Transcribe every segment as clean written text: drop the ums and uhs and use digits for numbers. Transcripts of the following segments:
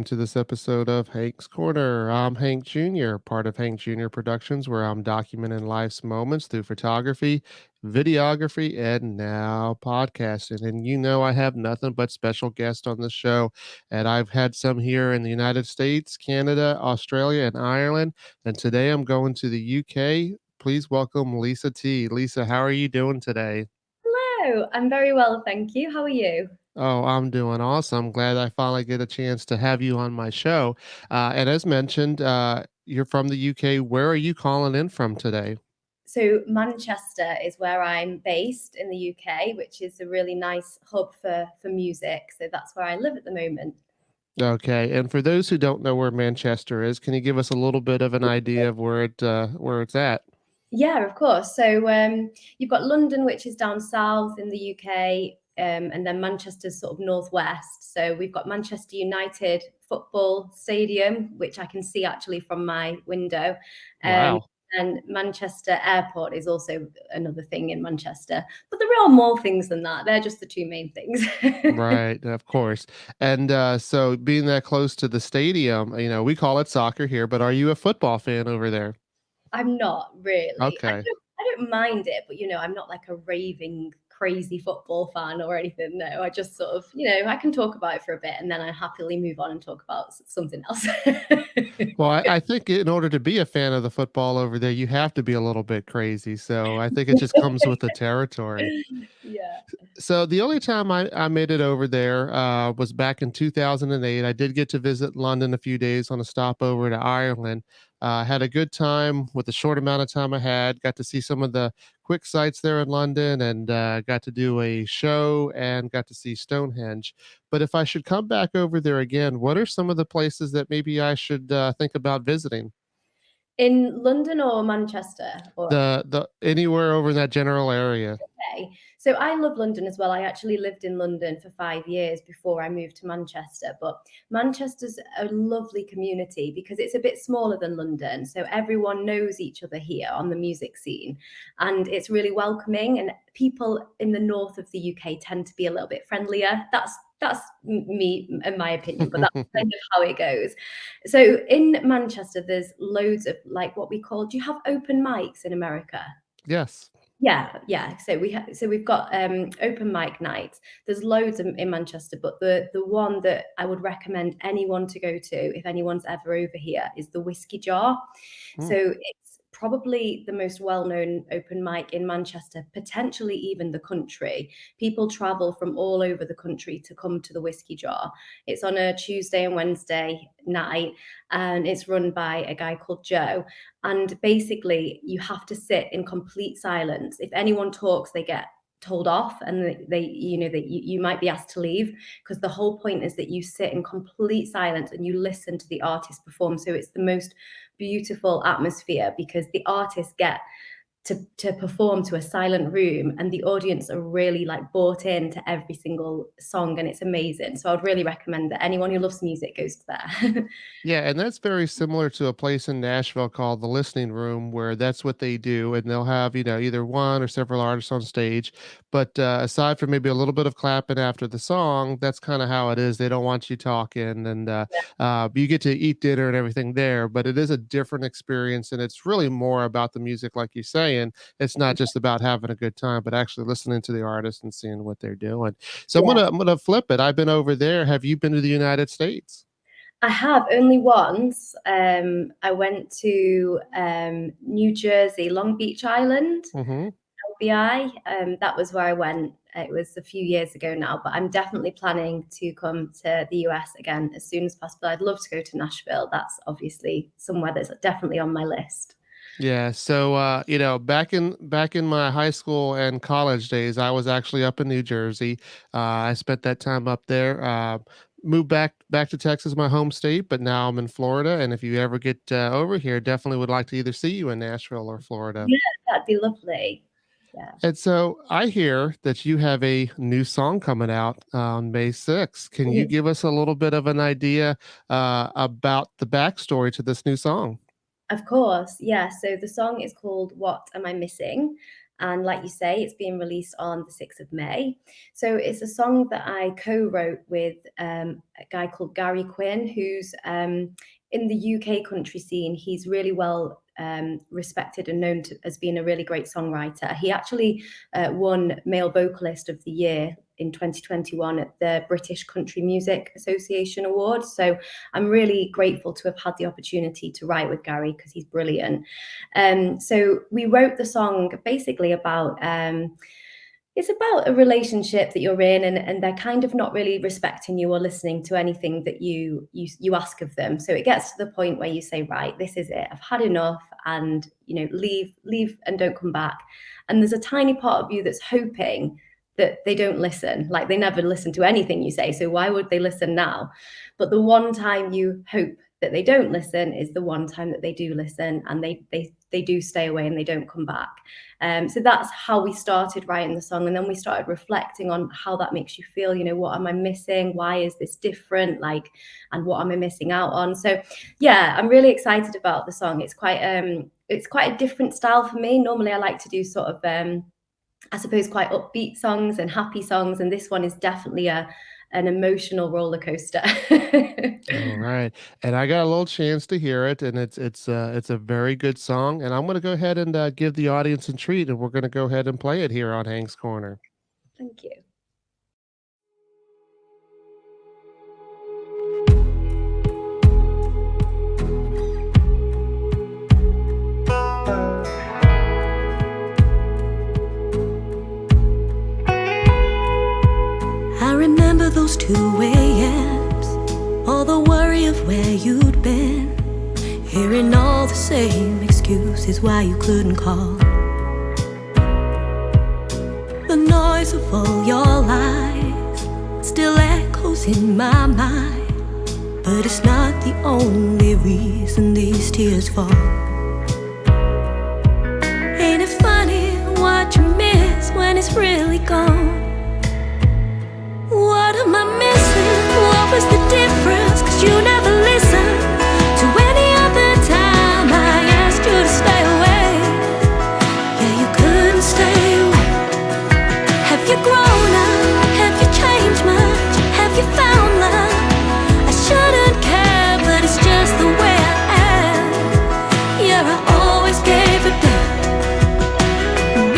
welcome to this episode of Hank's Corner. I'm Hank Jr., part of Hank Jr. Productions, where I'm documenting life's moments through photography, videography, and now podcasting. And you know, I have nothing but special guests on the show. And I've had some here in the United States, Canada, Australia, and Ireland. And today I'm going to the UK. Please welcome Lisa T. Lisa, how are you doing today? Hello, I'm very well, thank you. How are you? Oh, I'm doing awesome. Glad I finally get a chance to have you on my show. And as mentioned, you're from the UK. Where are you calling in from today? So, Manchester is where I'm based in the UK, which is a really nice hub for music. So, that's where I live at the moment. Okay. And for those who don't know where Manchester is, can you give us a little bit of an idea of where it's at? Yeah, of course. So, you've got London, which is down south in the UK, and then Manchester's sort of northwest. So, we've got Manchester United Football Stadium, which I can see actually from my window. Um, Wow. and Manchester Airport is also another thing in Manchester. But there are more things than that. They're just the two main things. Right, of course. And so being that close to the stadium, we call it soccer here, but are you a football fan over there? I'm not really. Okay. I don't mind it, but I'm not like a raving crazy football fan or anything. No, I just sort of, I can talk about it for a bit and then I happily move on and talk about something else. Well, I think in order to be a fan of the football over there, you have to be a little bit crazy. So I think it just comes with the territory. Yeah. So the only time I made it over there was back in 2008. I did get to visit London a few days on a stopover to Ireland. Had a good time with the short amount of time I had. Got to see some of the quick sites there in London and got to do a show and got to see Stonehenge. But if I should come back over there again, what are some of the places that maybe I should think about visiting? In London or Manchester or The anywhere over in that general area. okay. So I love London as well. I actually lived in London for 5 years before I moved to Manchester. But Manchester's a lovely community because it's a bit smaller than London. So everyone knows each other here on the music scene. And it's really welcoming. And people in the north of the UK tend to be a little bit friendlier. That's me in my opinion, but that's kind of how it goes. So in Manchester, there's loads of like what we call, do you have open mics in America? Yes. Yeah, yeah. So we've got open mic nights. There's loads in Manchester, but the one that I would recommend anyone to go to if anyone's ever over here is the Whiskey Jar. Hmm. So it's probably the most well-known open mic in Manchester, potentially even the country. People travel from all over the country to come to the Whiskey Jar. It's on a Tuesday and Wednesday night, and it's run by a guy called Joe. And basically, you have to sit in complete silence. If anyone talks, they get told off and that you might be asked to leave because the whole point is that you sit in complete silence and you listen to the artist perform. So it's the most beautiful atmosphere because the artists get to perform to a silent room and the audience are really like bought into every single song and it's amazing. So I'd really recommend that anyone who loves music goes to there. Yeah, and that's very similar to a place in Nashville called the Listening Room, where that's what they do, and they'll have either one or several artists on stage. But aside from maybe a little bit of clapping after the song, that's kind of how it is. They don't want you talking, and you get to eat dinner and everything there. But it is a different experience, and it's really more about the music, like you're saying. It's not just about having a good time, but actually listening to the artist and seeing what they're doing. So I'm Yeah. gonna I'm gonna flip it. I've been over there. Have you been to the United States? I have only once. I went to New Jersey, Long Beach Island, Mm-hmm. LBI. That was where I went. It was a few years ago now, but I'm definitely planning to come to the US again as soon as possible. I'd love to go to Nashville. That's obviously somewhere that's definitely on my list. Yeah, so back in my high school and college days, I was actually up in New Jersey. I spent that time up there. Moved back to Texas, my home state, but now I'm in Florida. And if you ever get over here, definitely would like to either see you in Nashville or Florida. Yeah, that'd be lovely. Yeah. And so I hear that you have a new song coming out on May 6th. Can you give us a little bit of an idea about the backstory to this new song? Of course, yeah. So the song is called "What Am I Missing?" And like you say, it's being released on the 6th of May. So it's a song that I co-wrote with a guy called Gary Quinn, who's in the UK country scene. He's really well respected and known as being a really great songwriter. He actually won Male Vocalist of the Year in 2021 at the British Country Music Association Awards. So I'm really grateful to have had the opportunity to write with Gary because he's brilliant. So we wrote the song basically about it's about a relationship that you're in, and they're kind of not really respecting you or listening to anything that you ask of them. So it gets to the point where you say, right, this is it, I've had enough, and leave and don't come back. And there's a tiny part of you that's hoping that they don't listen. Like, they never listen to anything you say, so why would they listen now? But the one time you hope that they don't listen is the one time that they do listen, and they do stay away and they don't come back. So that's how we started writing the song, and then we started reflecting on how that makes you feel. What am I missing? Why is this different? And what am I missing out on? So yeah, I'm really excited about the song. It's quite a different style for me. Normally I like to do sort of I suppose quite upbeat songs and happy songs, and this one is definitely an emotional roller coaster. All right, and I got a little chance to hear it, and it's a very good song, and I'm gonna go ahead and give the audience a treat, and we're gonna go ahead and play it here on Hank's Corner. Thank you. I remember those 2 a.m.s, all the worry of where you'd been, hearing all the same excuses why you couldn't call. The noise of all your lies still echoes in my mind, but it's not the only reason these tears fall. Ain't it funny what you miss when it's really gone? What am I missing? What was the difference? 'Cause you never listened to any other time I asked you to stay away. Yeah, you couldn't stay away. Have you grown up? Have you changed much? Have you found love? I shouldn't care, but it's just the way I am. Yeah, I always gave it back.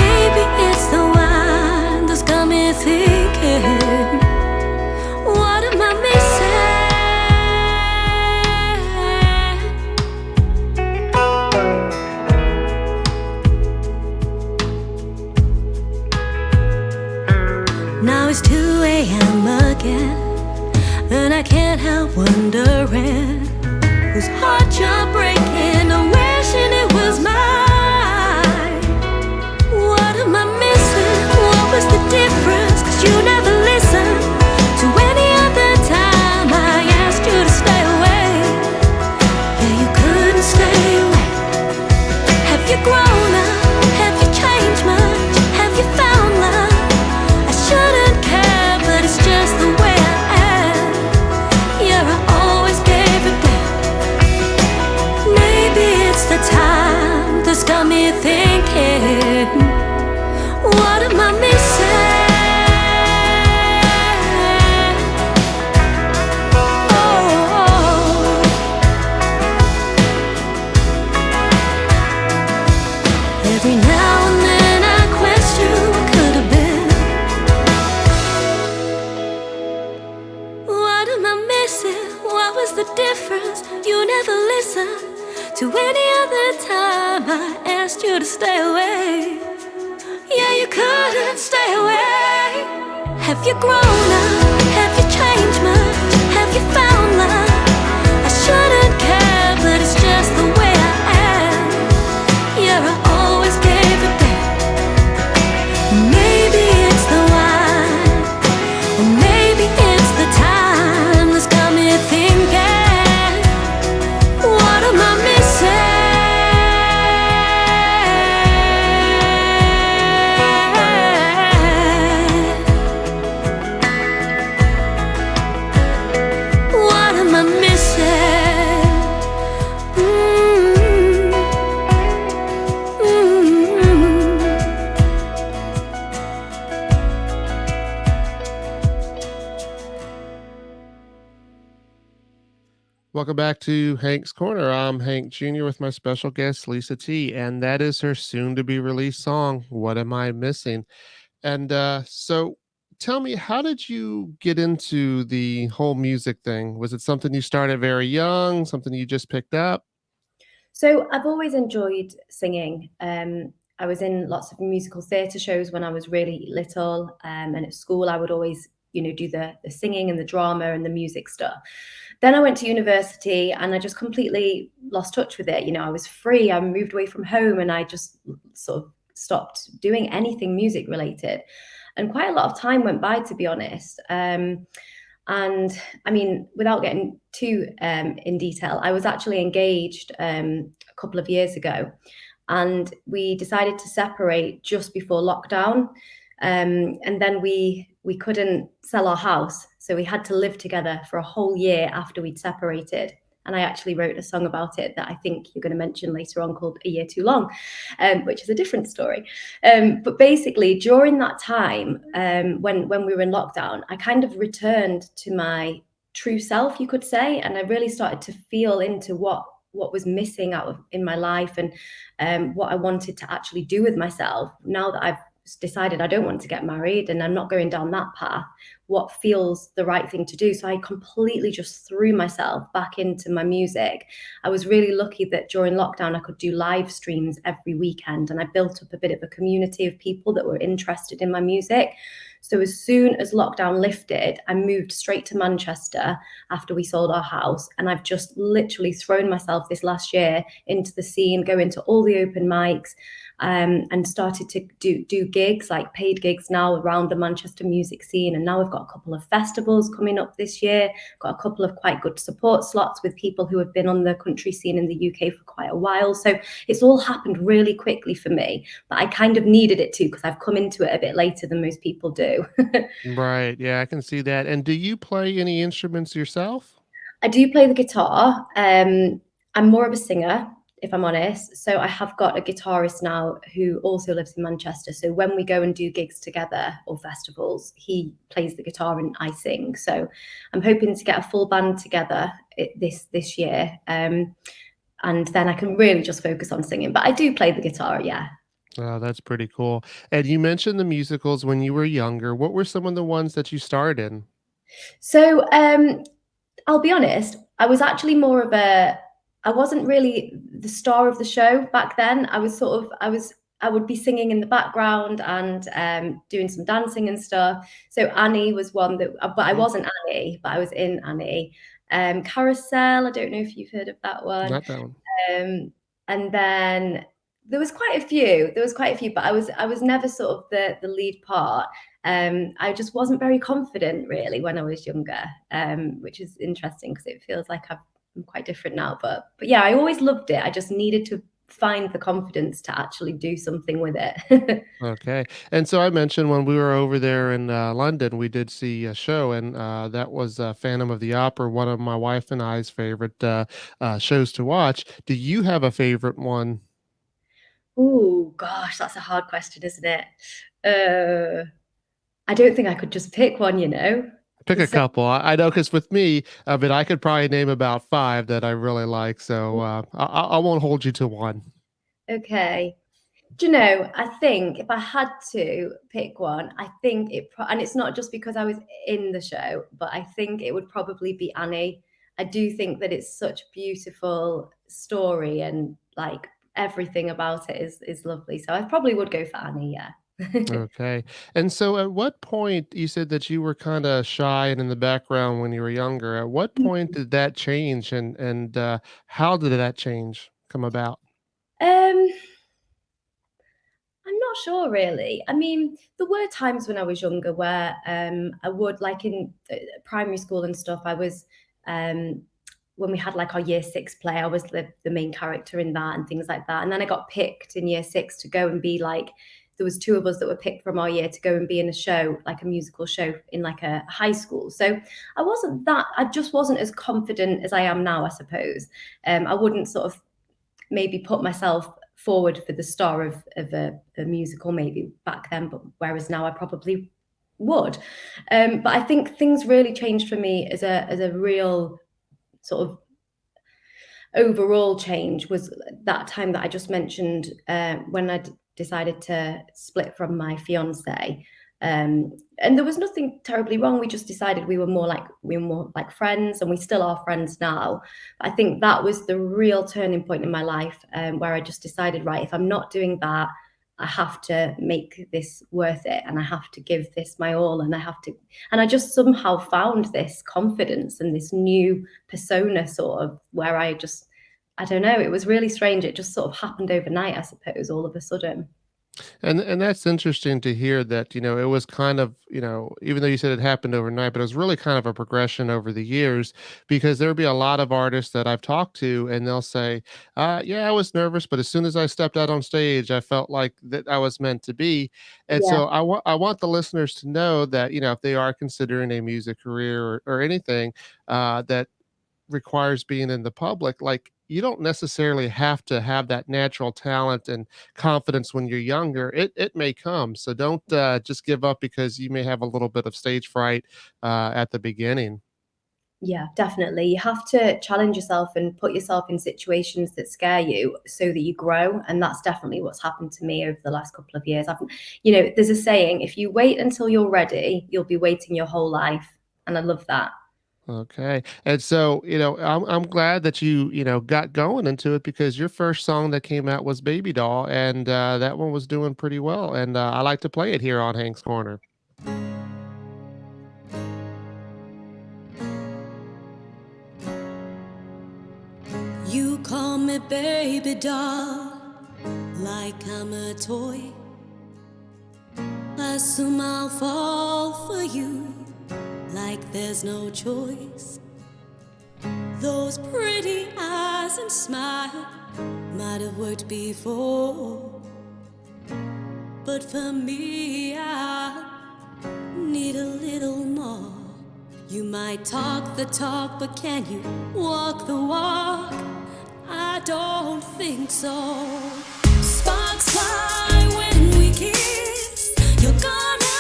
Maybe it's the wine that's got me thinking, what am I missing? Now it's 2 a.m. again, and I can't help wondering whose heart you're breaking and wishing it was mine. What am I missing? What was the difference? 'Cause you never listened to any other time I asked you to stay away. Yeah, you couldn't stay away. Have you grown up? Have you changed much? Have you found love? I shouldn't care, but it's just the way I am. Yeah, I always gave it back. Maybe it's the time that's got me thinking, what am I missing? Every now and then I question what could have been. What am I missing? What was the difference? You never listened to any other time I asked you to stay away. Yeah, you couldn't stay away. Have you grown up? Have you changed much? Have you found love? I shouldn't care, but it's just the way I am. Yeah, I always gave it back. Maybe it's the wine, or maybe it's the time that's got me thinking, what am I missing? What am I missing? Welcome back to Hank's Corner. I'm Hank Jr. with my special guest, Lisa T, and that is her soon to be released song, What Am I Missing? And so tell me, how did you get into the whole music thing? Was it something you started very young, something you just picked up? So I've always enjoyed singing. I was in lots of musical theatre shows when I was really little, and at school I would always, do the singing and the drama and the music stuff. Then I went to university and I just completely lost touch with it. I was free. I moved away from home and I just sort of stopped doing anything music related. And quite a lot of time went by, to be honest. And I mean, without getting too in detail, I was actually engaged a couple of years ago, and we decided to separate just before lockdown. And then we couldn't sell our house, so we had to live together for a whole year after we'd separated. And I actually wrote a song about it that I think you're going to mention later on, called A Year Too Long, which is a different story. But basically, during that time, when we were in lockdown, I kind of returned to my true self, you could say, and I really started to feel into what was missing in my life, and what I wanted to actually do with myself. Now that I've decided I don't want to get married and I'm not going down that path, what feels the right thing to do? So I completely just threw myself back into my music. I was really lucky that during lockdown I could do live streams every weekend, and I built up a bit of a community of people that were interested in my music. So as soon as lockdown lifted, I moved straight to Manchester after we sold our house, and I've just literally thrown myself this last year into the scene, go into all the open mics, and started to do gigs, like paid gigs now around the Manchester music scene. And now we've got a couple of festivals coming up this year, got a couple of quite good support slots with people who have been on the country scene in the UK for quite a while. So it's all happened really quickly for me, but I kind of needed it too, because I've come into it a bit later than most people do. Right. Yeah, I can see that. And do you play any instruments yourself? I do play the guitar. I'm more of a singer, if I'm honest. So I have got a guitarist now who also lives in Manchester. So when we go and do gigs together or festivals, he plays the guitar and I sing. So I'm hoping to get a full band together this year. And then I can really just focus on singing. But I do play the guitar, yeah. Oh, that's pretty cool. And you mentioned the musicals when you were younger. What were some of the ones that you starred in? So I'll be honest, I was actually more of I wasn't really the star of the show back then. I would be singing in the background and doing some dancing and stuff. So Annie was one that, but I Mhm. wasn't Annie, but I was in Annie. Carousel, I don't know if you've heard of that one. Not that one. Um, and then there was quite a few. There was quite a few, but I was never sort of the lead part. I just wasn't very confident really when I was younger, which is interesting because it feels like I'm quite different now. But yeah, I always loved it. I just needed to find the confidence to actually do something with it. Okay. And so I mentioned when we were over there in London, we did see a show, and that was Phantom of the Opera, one of my wife and I's favorite shows to watch. Do you have a favorite one? Oh gosh, that's a hard question, isn't it? Uh, I don't think I could just pick one. Pick a There's so couple. I know because with me, but I could probably name about five that I really like. So I won't hold you to one. okay. Do you know, I think if I had to pick one, I think and it's not just because I was in the show, but I think it would probably be Annie. I do think that it's such a beautiful story, and like everything about it is lovely. So I probably would go for Annie, yeah. Okay. And so at what point you said that you were kind of shy and in the background when you were younger? At what point did that change and how did that change come about? Um, I'm not sure really. I mean, there were times when I was younger where I would, like in primary school and stuff, I was um when we had like our year six play, I was the main character in that and things like that. And then I got picked in year six to go and be like, there was two of us that were picked from our year to go and be in a show, like a musical show in like a high school. So I just wasn't as confident as I am now, I suppose. I wouldn't sort of maybe put myself forward for the star of a musical maybe back then, but whereas now I probably would. But I think things really changed for me as a real sort of overall change was that time that I just mentioned, when I decided to split from my fiance. And there was nothing terribly wrong. We just decided we were more like friends, and we still are friends now. I think that was the real turning point in my life, where I just decided, right, if I'm not doing that, I have to make this worth it, and I have to give this my all, and I just somehow found this confidence and this new persona, sort of, where I don't know, it was really strange. It just sort of happened overnight, I suppose, all of a sudden. And that's interesting to hear that, it was kind of, even though you said it happened overnight, but it was really kind of a progression over the years, because there'll be a lot of artists that I've talked to and they'll say, yeah, I was nervous, but as soon as I stepped out on stage, I felt like that I was meant to be. And Yeah, so I want the listeners to know that, if they are considering a music career or anything, that requires being in the public, like, you don't necessarily have to have that natural talent and confidence when you're younger. It may come. So don't just give up because you may have a little bit of stage fright at the beginning. yeah, definitely. You have to challenge yourself and put yourself in situations that scare you so that you grow. And that's definitely what's happened to me over the last couple of years. There's a saying, if you wait until you're ready, you'll be waiting your whole life. And I love that. Okay. And so, I'm glad that you got going into it, because your first song that came out was Baby Doll, and that one was doing pretty well. And I like to play it here on Hank's Corner. You call me baby doll, like I'm a toy. Assume I'll fall for you, like there's no choice. Those pretty eyes and smile might have worked before, but for me I need a little more. You might talk the talk, but can you walk the walk? I don't think so. Sparks fly when we kiss. You're gonna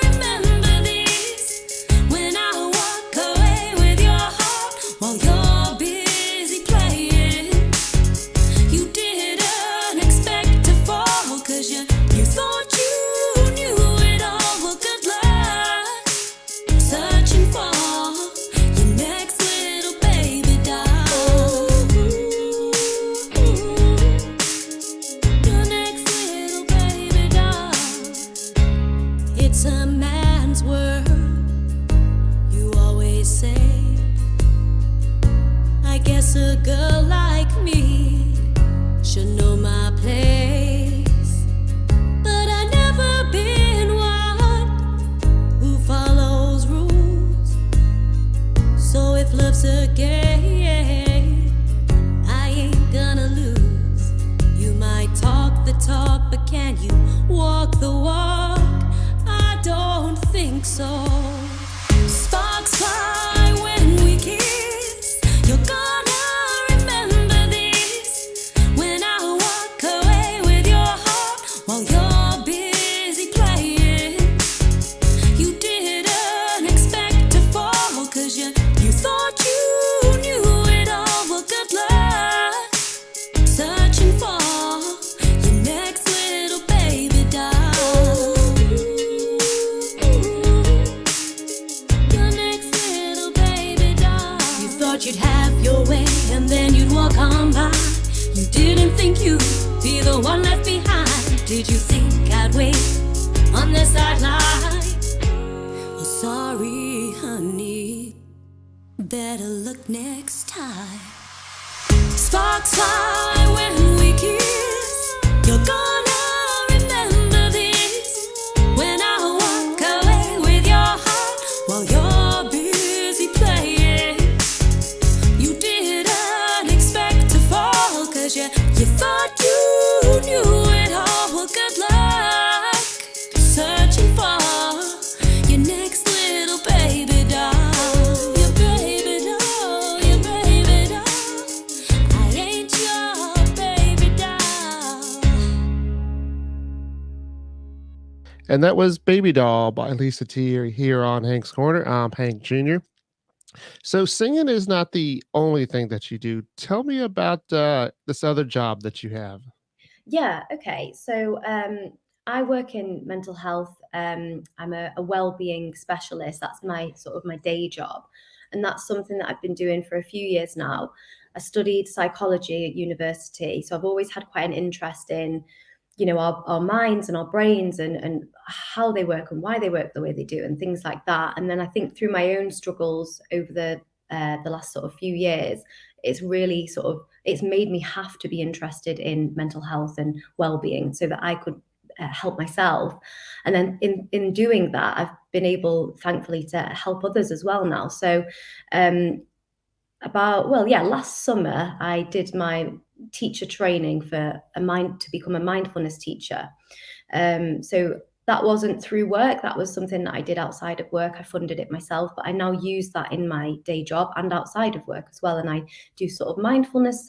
remember this when I walk away with your heart while you're busy playing. You didn't expect to fall, 'cause you thought you knew it all. Well, good luck searching for your next little baby doll. Your next little baby doll. It's a man's world, you always say. I guess a girl like me should know my place, but I never been one who follows rules. So if love's a game, I ain't gonna lose. You might talk the talk, but can you walk the walk? I don't think so. Sparks fly when we kiss. You're gonna remember this when I walk away with your heart while you're busy playing. You didn't expect to fall, 'cause you thought you knew it all. Well, good luck searching for your next little baby doll. Your next little baby doll. You thought you'd have your way and then you'd walk on by. You didn't think you'd be the one left behind. Did you think I'd wait on the sideline? Well, sorry, honey, better look next time. Sparks fly when we kiss. You're gonna remember this when I walk away with your heart while you're busy playing. You didn't expect to fall, 'cause you thought you knew it all. Well, good luck searching for your next little baby doll. Your baby doll, your baby doll. I ain't your baby doll. And that was Baby Doll by Lisa T here on Hank's Corner. I'm Hank Jr. So singing is not the only thing that you do. Tell me about this other job that you have. Yeah, okay. So I work in mental health. I'm a well-being specialist. That's my sort of my day job. And that's something that I've been doing for a few years now. I studied psychology at university. So I've always had quite an interest in, our minds and our brains and how they work and why they work the way they do and things like that. And then I think through my own struggles over the last sort of few years, it's really sort of it's made me have to be interested in mental health and well-being so that I could help myself. And then in doing that, I've been able, thankfully, to help others as well now. So um, last summer I did my teacher training for a mind to become a mindfulness teacher. So that wasn't through work. That was something that I did outside of work. I funded it myself, but I now use that in my day job and outside of work as well. And I do sort of mindfulness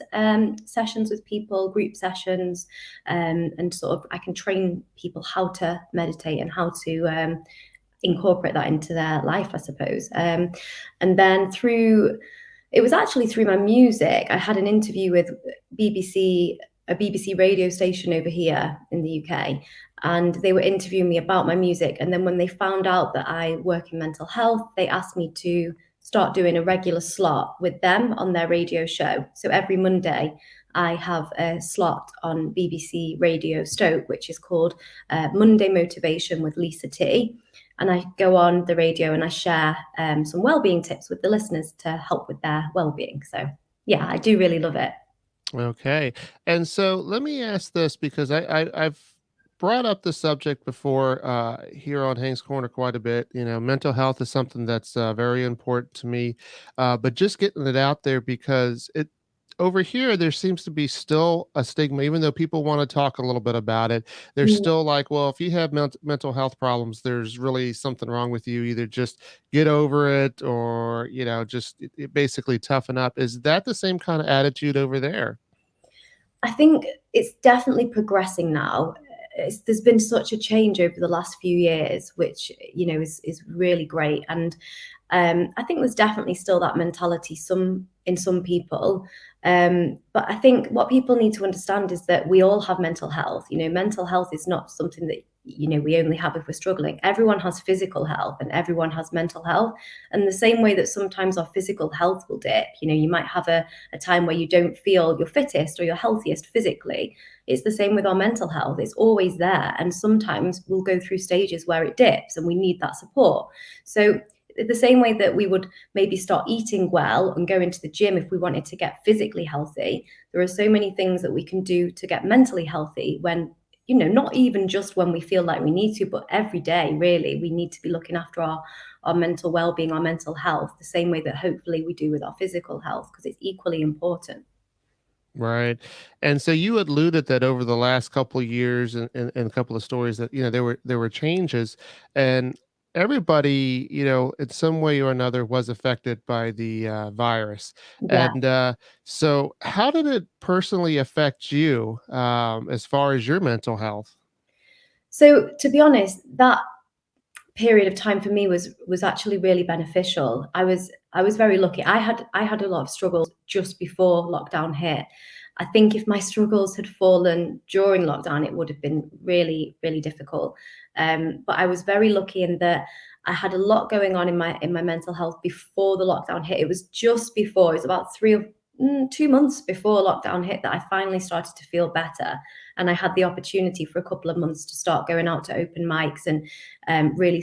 sessions with people, group sessions, and sort of I can train people how to meditate and how to incorporate that into their life, I suppose. And then it was actually through my music. I had an interview with BBC, a BBC radio station over here in the UK, and they were interviewing me about my music. And then when they found out that I work in mental health, they asked me to start doing a regular slot with them on their radio show. So every Monday, I have a slot on BBC Radio Stoke, which is called Monday Motivation with Lisa T. And I go on the radio and I share some well-being tips with the listeners to help with their well-being. So yeah, I do really love it. Okay. And so let me ask this because I've brought up the subject before here on Hank's Corner quite a bit. You know, mental health is something that's very important to me, but just getting it out there because it over here there seems to be still a stigma, even though people want to talk a little bit about it. There's Mm. still like, well, if you have mental health problems, there's really something wrong with you. Either just get over it, or just basically toughen up. Is that the same kind of attitude over there? I think it's definitely progressing now. There's been such a change over the last few years, which is really great. And I think there's definitely still that mentality in some people. But I think what people need to understand is that we all have mental health. Mental health is not something that we only have if we're struggling. Everyone has physical health and everyone has mental health. And the same way that sometimes our physical health will dip, you might have a time where you don't feel your fittest or your healthiest physically. It's the same with our mental health. It's always there. And sometimes we'll go through stages where it dips and we need that support. So the same way that we would maybe start eating well and go into the gym if we wanted to get physically healthy, there are so many things that we can do to get mentally healthy when, not even just when we feel like we need to, but every day, really, we need to be looking after our mental well-being, our mental health, the same way that hopefully we do with our physical health, because it's equally important. Right. And so you alluded that over the last couple of years and a couple of stories that, there were changes, and everybody, in some way or another was affected by the virus. Yeah. And so how did it personally affect you as far as your mental health? So to be honest, that period of time for me was actually really beneficial. I was very lucky. I had a lot of struggles just before lockdown hit. I think if my struggles had fallen during lockdown, it would have been really, really difficult. But I was very lucky in that I had a lot going on in my mental health before the lockdown hit. It was just before. It was about 2 months before lockdown hit that I finally started to feel better, and I had the opportunity for a couple of months to start going out to open mics and really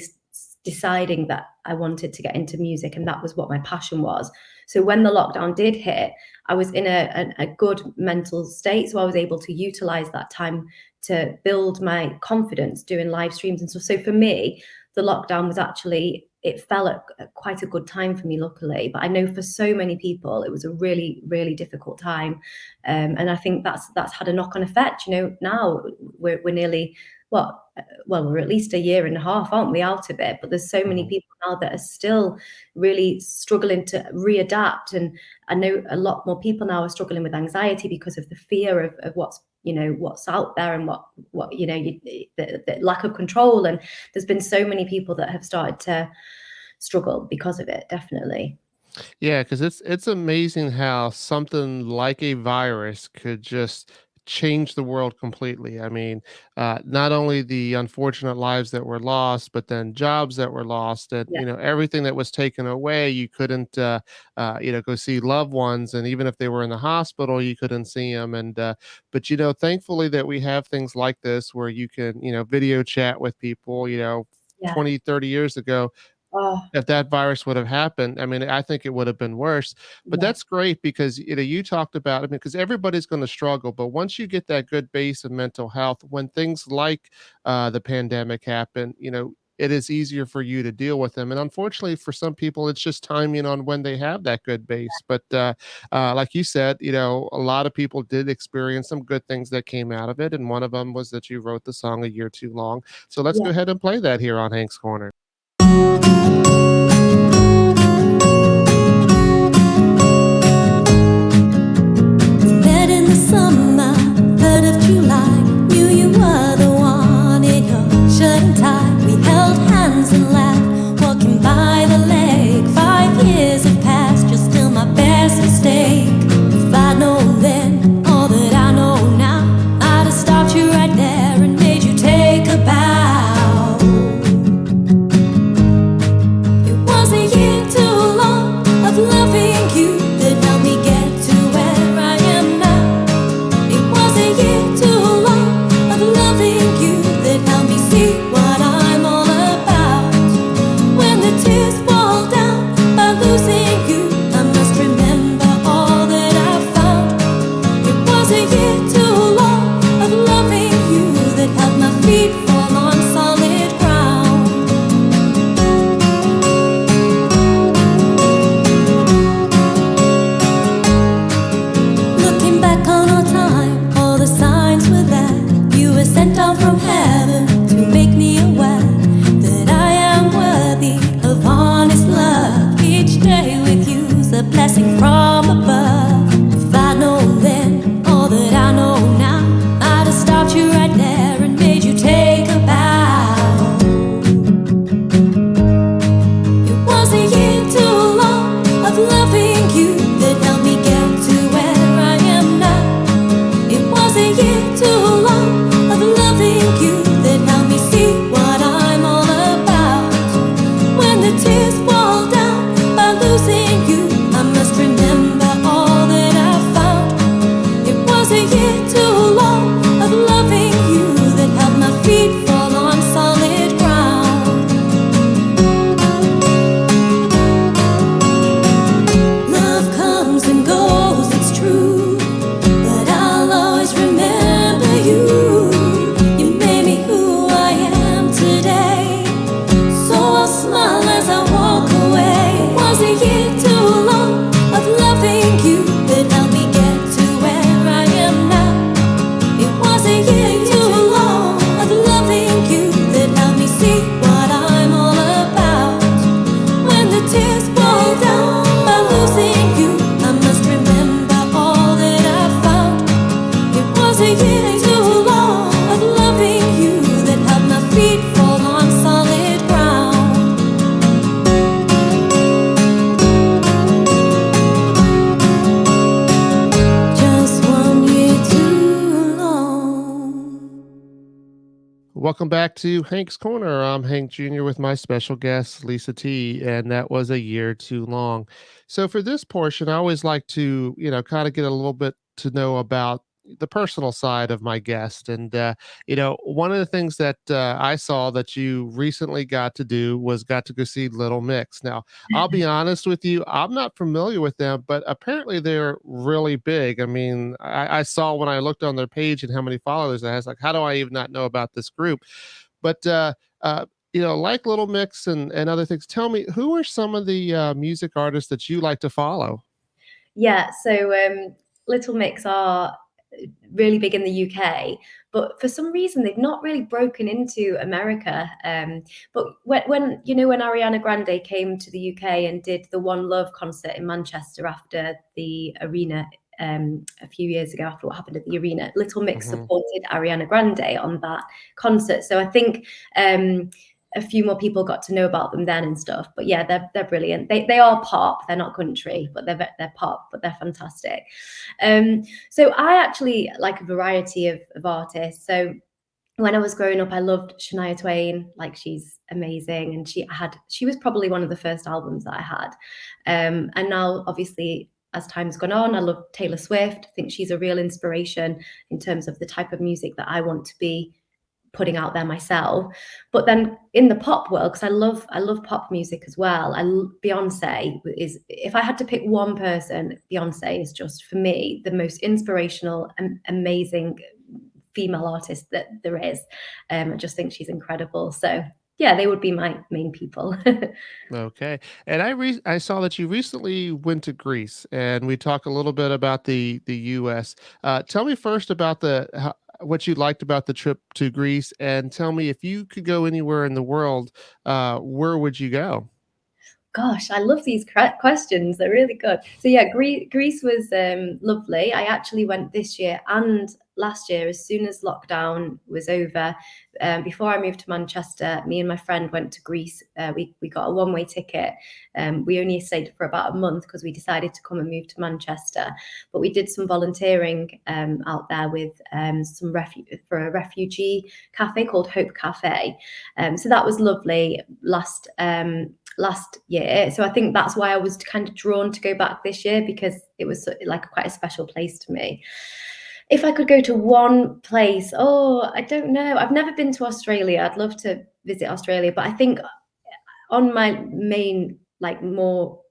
deciding that I wanted to get into music, and that was what my passion was. So when the lockdown did hit, I was in a good mental state, so I was able to utilize that time to build my confidence doing live streams and stuff. So for me, the lockdown was actually, it fell at quite a good time for me, luckily. But I know for so many people, it was a really, really difficult time, and I think that's had a knock-on effect. Now we're nearly we're at least a year and a half, aren't we, out of it? But there's so many people now that are still really struggling to readapt. And I know a lot more people now are struggling with anxiety because of the fear of what's out there, and the lack of control. And there's been so many people that have started to struggle because of it, definitely. Yeah, because it's amazing how something like a virus could just change the world completely. I mean, not only the unfortunate lives that were lost, but then jobs that were lost, and Yeah, everything that was taken away. You couldn't, go see loved ones, and even if they were in the hospital, you couldn't see them. And but thankfully that we have things like this where you can video chat with people. yeah. 20, 30 years ago, Oh, if that virus would have happened, I mean, I think it would have been worse. But yeah, that's great because you talked about, I mean, because everybody's going to struggle, but once you get that good base of mental health, when things like the pandemic happen, it is easier for you to deal with them. And unfortunately, for some people, it's just timing on when they have that good base. But like you said, a lot of people did experience some good things that came out of it, and one of them was that you wrote the song "A Year Too Long." So let's yeah. go ahead and play that here on Hank's Corner. Met in the summer, 3rd of July. Knew you were the one in your shirt and tie. We held hands and laughed, walking by the lake. 5 years have passed, you're still my best mistake. If I'd known then all that I know now, I'd have stopped you right there and made you take a bow. It was a year too long of loving you that helped me get to where I am now. It was a year too long of loving you that helped me see what I'm all about. When the tears fall down by losing you, I must remember all that I found. It was a year too long of loving you that helped my feet fall on solid ground. Looking back on our time, all the signs were there. You were sent down from heaven to make me aware that I am worthy of honest love. Each day with you's a blessing from above. If I'd known then all that I know now, I'd have stopped you right there and made you take a bow. It was a year too long of loving you that helped me get to where I am now. It was a year too long of loving you that helped me see what I'm all about. When the tears fall down by losing you, I must remember all that I found. It was a year too long of loving you that helped my feet fall on solid ground. Love comes and goes, it's true, but I'll always remember you. You made me who I am today, so I'll smile as I walk away. It was a year too long of loving you that helped me get to where I am now. It was a year too long of loving you that helped me see what I'm all about. When the tears fall down by losing you, I must remember all that I found. It was a year too long of loving you that helped my feet fall on solid ground. Just 1 year too long. Welcome back to Hank's Corner. I'm Hank Jr. with my special guest, Lisa T, and that was A Year Too Long. So, for this portion, I always like to, kind of get a little bit to know about the personal side of my guest. And, one of the things that I saw that you recently got to do was got to go see Little Mix. Now, I'll be honest with you, I'm not familiar with them, but apparently they're really big. I mean, I saw when I looked on their page and how many followers they has, like, how do I even not know about this group? But like Little Mix and other things, tell me, who are some of the music artists that you like to follow? Yeah, so Little Mix are really big in the UK, but for some reason they've not really broken into America. But when Ariana Grande came to the UK and did the One Love concert in Manchester after the arena, a few years ago, after what happened at the arena, Little Mix Hmm. supported Ariana Grande on that concert. So I think a few more people got to know about them then and stuff. But yeah, they're brilliant. They are pop. They're not country, but they're pop. But they're fantastic. So I actually like a variety of artists. So when I was growing up, I loved Shania Twain. Like, she's amazing, and she was probably one of the first albums that I had. And now, obviously, as time's gone on, I love Taylor Swift. I think she's a real inspiration in terms of the type of music that I want to be putting out there myself. But then in the pop world, because I love pop music as well. Beyonce is, if I had to pick one person, Beyonce is just, for me, the most inspirational and amazing female artist that there is. I just think she's incredible. So yeah, they would be my main people. Okay. And I saw that you recently went to Greece, and we talk a little bit about the US. Tell me first about what you liked about the trip to Greece, and tell me, if you could go anywhere in the world, where would you go? Gosh, I love these questions. They're really good. So yeah, Greece was lovely. I actually went this year and last year, as soon as lockdown was over. Before I moved to Manchester, me and my friend went to Greece. We got a one-way ticket. We only stayed for about a month because we decided to come and move to Manchester. But we did some volunteering out there with for a refugee cafe called Hope Cafe. So that was lovely last year. So I think that's why I was kind of drawn to go back this year, because it was like quite a special place to me. If I could go to one place, oh, I don't know. I've never been to Australia. I'd love to visit Australia, but I think on my main, like, more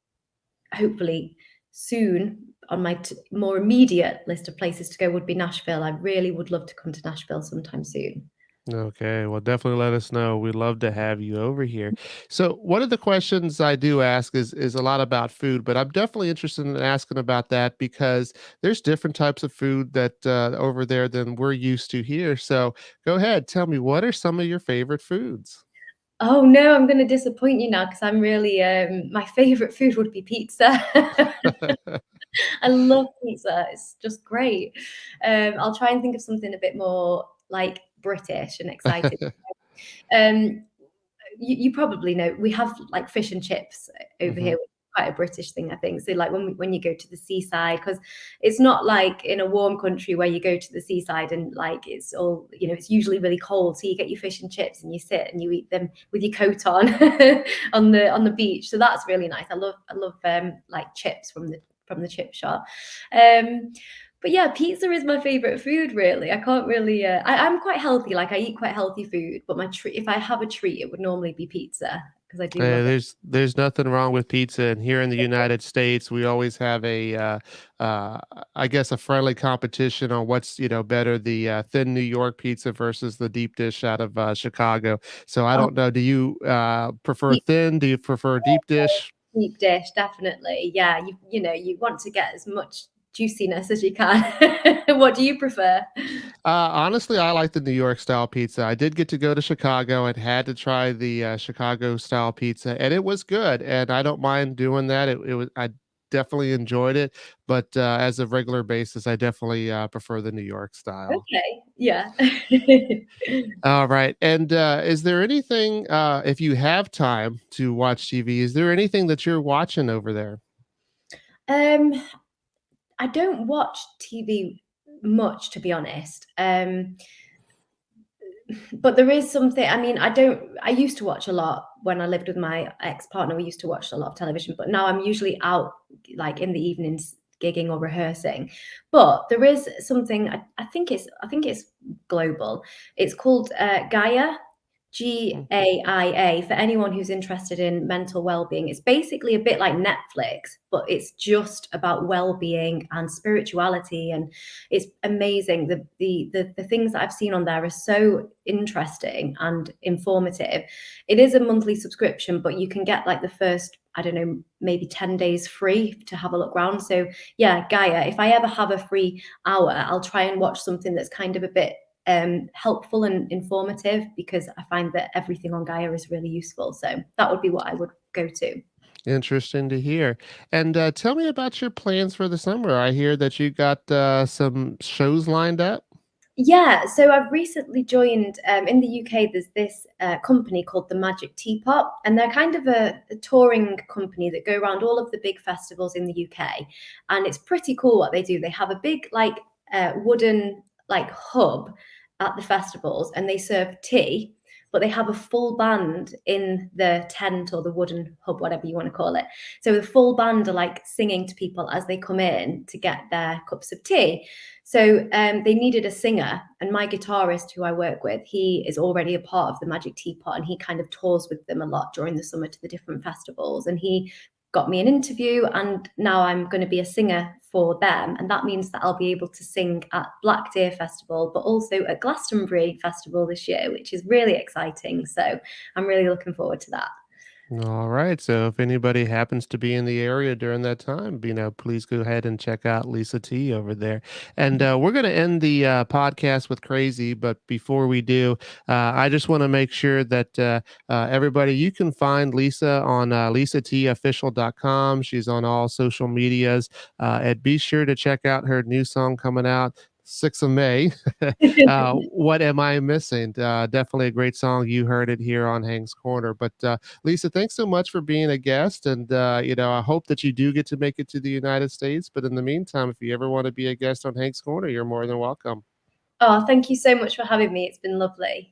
hopefully soon, on my more immediate list of places to go would be Nashville. I really would love to come to Nashville sometime soon. Okay, well, definitely let us know. We'd love to have you over here. So, one of the questions I do ask is a lot about food, but I'm definitely interested in asking about that because there's different types of food that over there than we're used to here. So, go ahead, tell me, what are some of your favorite foods? Oh no, I'm going to disappoint you now, because I'm really my favorite food would be pizza. I love pizza. It's just great. I'll try and think of something a bit more like British and exciting. Um, you probably know we have like fish and chips over Hmm. here, which is quite a British thing, I think. So like when you go to the seaside, because it's not like in a warm country where you go to the seaside and like it's all, it's usually really cold. So you get your fish and chips and you sit and you eat them with your coat on on the beach. So that's really nice. I love like chips from the chip shop. Um, but yeah, pizza is my favorite food, really. I can't really, I'm quite healthy. Like, I eat quite healthy food, but my treat, if I have a treat, it would normally be pizza, because I do love it. There's nothing wrong with pizza, and here in the United States, we always have uh, I guess, a friendly competition on what's better, the thin New York pizza versus the deep dish out of Chicago. So I Oh, don't know. Do you prefer deep, thin? Do you prefer deep dish? deep dish, definitely. Yeah, you want to get as much juiciness as you can. What do you prefer? Honestly, I like the New York style pizza. I did get to go to Chicago and had to try the Chicago style pizza, and it was good. And I don't mind doing that. It was I definitely enjoyed it, but as a regular basis, I definitely prefer the New York style. Okay, yeah. All right. And is there anything, if you have time to watch TV, is there anything that you're watching over there? Um, I don't watch TV much, to be honest. But there is something, I mean, I used to watch a lot when I lived with my ex-partner. We used to watch a lot of television, but now I'm usually out like in the evenings gigging or rehearsing. But there is something, I think it's global. It's called Gaia. Mm. GAIA, for anyone who's interested in mental well-being. It's basically a bit like Netflix, but it's just about well-being and spirituality, and it's amazing. The things that I've seen on there are so interesting and informative. It is a monthly subscription, but you can get like the first, I don't know, maybe 10 days free to have a look around. So yeah, Gaia, if I ever have a free hour, I'll try and watch something that's kind of a bit helpful and informative, because I find that everything on Gaia is really useful. So that would be what I would go to. Interesting to hear. And tell me about your plans for the summer. I hear that you got some shows lined up. Yeah, so I've recently joined in the UK. There's this company called the Magic Teapot, and they're kind of a touring company that go around all of the big festivals in the UK. And it's pretty cool what they do. They have a big like wooden like hub at the festivals, and they serve tea, but they have a full band in the tent or the wooden hub, whatever you want to call it. So the full band are like singing to people as they come in to get their cups of tea. So they needed a singer, and my guitarist, who I work with, he is already a part of the Magic Teapot, and he kind of tours with them a lot during the summer to the different festivals. And he got me an interview, and now I'm going to be a singer for them, and that means that I'll be able to sing at Black Deer Festival, but also at Glastonbury Festival this year, which is really exciting. So I'm really looking forward to that. All right. So if anybody happens to be in the area during that time, please go ahead and check out Lisa T over there. And we're going to end the podcast with Crazy. But before we do, I just want to make sure that everybody, you can find Lisa on lisatofficial.com. She's on all social medias. And be sure to check out her new song coming out 6th of May. What Am I Missing? Definitely a great song. You heard it here on Hank's Corner. But Lisa, thanks so much for being a guest. And, I hope that you do get to make it to the United States. But in the meantime, if you ever want to be a guest on Hank's Corner, you're more than welcome. Oh, thank you so much for having me. It's been lovely.